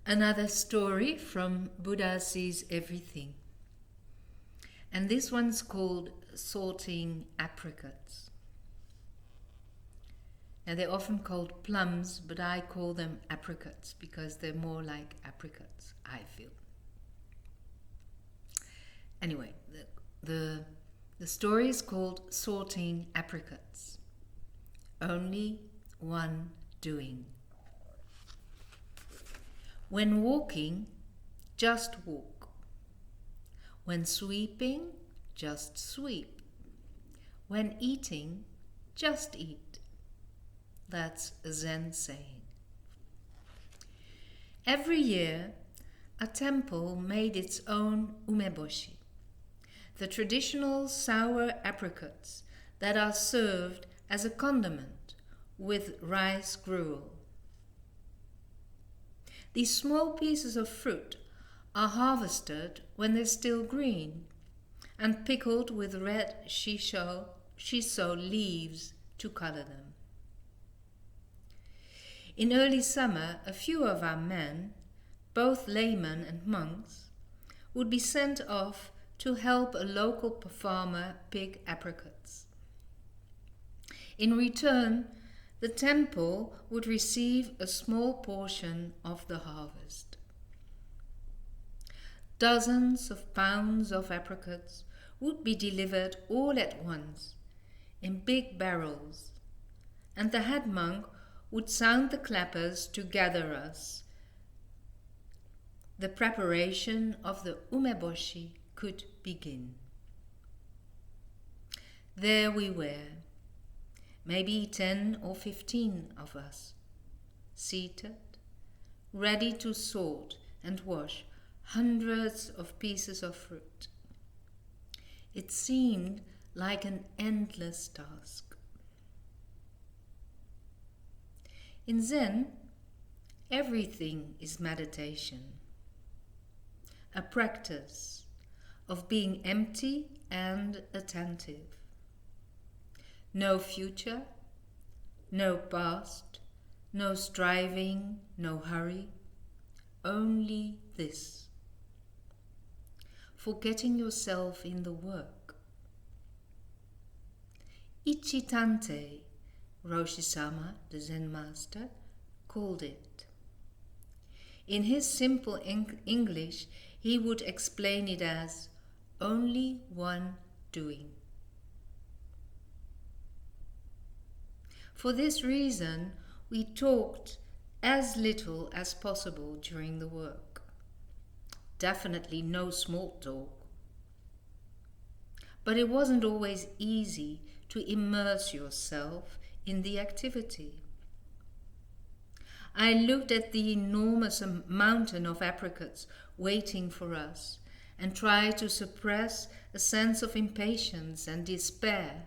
Another story from Buddha Sees Everything. And this one's called Sorting Apricots. Now they're often called plums, but I call them apricots because they're more like apricots, I feel. Anyway, the story is called Sorting Apricots. Only one doing. When walking, just walk. When sweeping, just sweep. When eating, just eat. That's a Zen saying. Every year, a temple made its own umeboshi, the traditional sour apricots that are served as a condiment with rice gruel. These small pieces of fruit are harvested when they're still green and pickled with red shiso leaves to color them. In early summer, a few of our men, both laymen and monks, would be sent off to help a local farmer pick apricots. In return, the temple would receive a small portion of the harvest. Dozens of pounds of apricots would be delivered all at once in big barrels, and the head monk would sound the clappers to gather us. The preparation of the umeboshi could begin. There we were, maybe 10 or 15 of us, seated, ready to sort and wash hundreds of pieces of fruit. It seemed like an endless task. In Zen, everything is meditation, a practice of being empty and attentive. No future, no past, no striving, no hurry, only this. Forgetting yourself in the work. Ichitante, Roshisama, the Zen master, called it. In his simple English, he would explain it as only one doing. For this reason, we talked as little as possible during the work. Definitely no small talk. But it wasn't always easy to immerse yourself in the activity. I looked at the enormous mountain of apricots waiting for us and tried to suppress a sense of impatience and despair.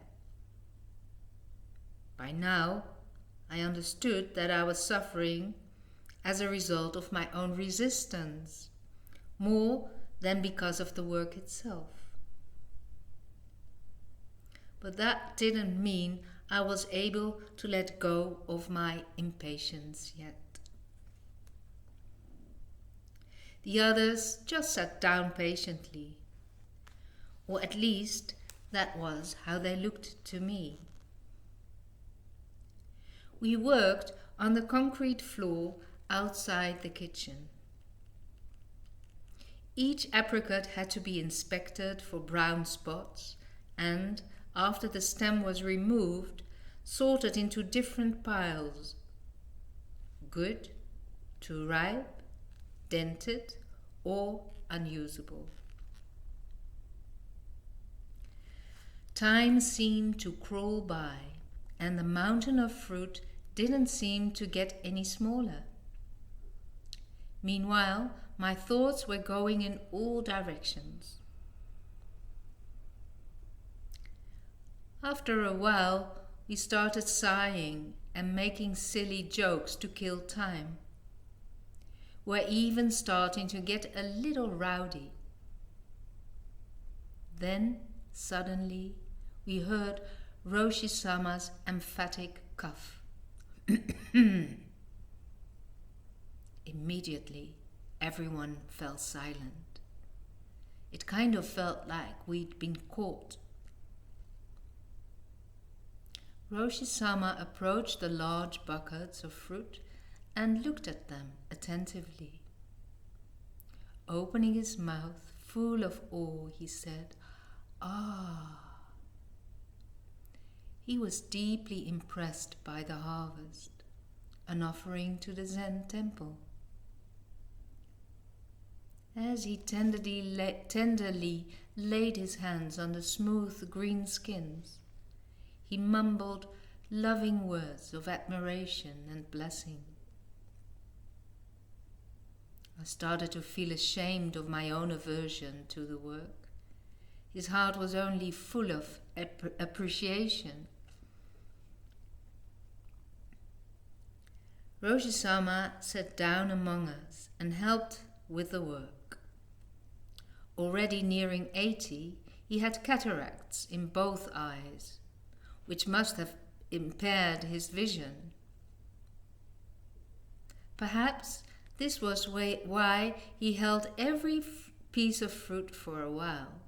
By now, I understood that I was suffering as a result of my own resistance, more than because of the work itself. But that didn't mean I was able to let go of my impatience yet. The others just sat down patiently, or at least that was how they looked to me. We worked on the concrete floor outside the kitchen. Each apricot had to be inspected for brown spots and, after the stem was removed, sorted into different piles. Good, too ripe, dented, or unusable. Time seemed to crawl by, and the mountain of fruit didn't seem to get any smaller. Meanwhile, my thoughts were going in all directions. After a while, we started sighing and making silly jokes to kill time. We're even starting to get a little rowdy. Then, suddenly, we heard Roshisama's emphatic cough. Immediately, Everyone fell silent. It kind of felt like we'd been caught. Roshisama approached the large buckets of fruit and looked at them attentively. Opening his mouth full of awe, he said, "Ah." He was deeply impressed by the harvest, an offering to the Zen temple. As he tenderly laid his hands on the smooth green skins, he mumbled loving words of admiration and blessing. I started to feel ashamed of my own aversion to the work. His heart was only full of appreciation. Roshisama sat down among us and helped with the work. Already nearing 80, he had cataracts in both eyes, which must have impaired his vision. Perhaps this was why he held every piece of fruit for a while.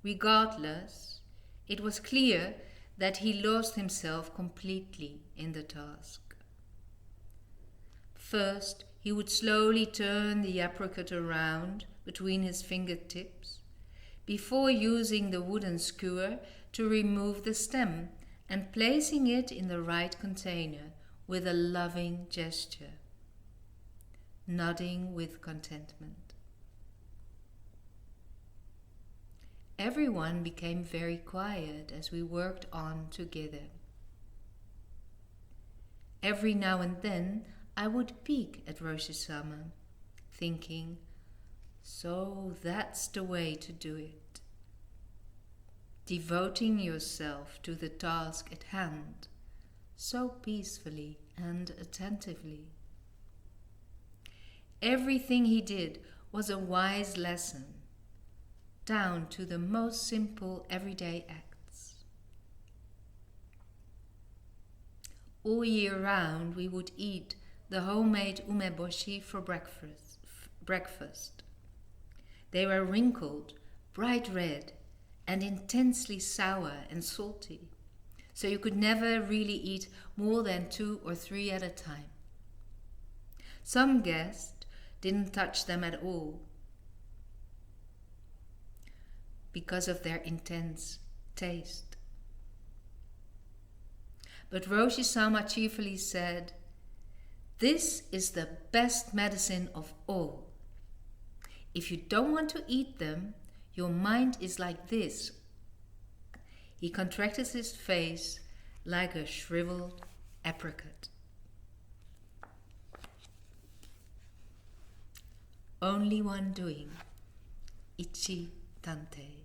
Regardless, it was clear that he lost himself completely in the task. First, he would slowly turn the apricot around between his fingertips, before using the wooden skewer to remove the stem and placing it in the right container with a loving gesture, nodding with contentment. Everyone became very quiet as we worked on together. Every now and then I would peek at Roshisama, thinking, so that's the way to do it. Devoting yourself to the task at hand, so peacefully and attentively. Everything he did was a wise lesson, down to the most simple everyday acts. All year round we would eat the homemade umeboshi for breakfast. They were wrinkled, bright red, and intensely sour and salty, so you could never really eat more than 2 or 3 at a time. Some guests didn't touch them at all because of their intense taste. But Roshisama cheerfully said, "This is the best medicine of all. If you don't want to eat them, your mind is like this." He contracted his face like a shriveled apricot. Only one doing. Ichi Tante.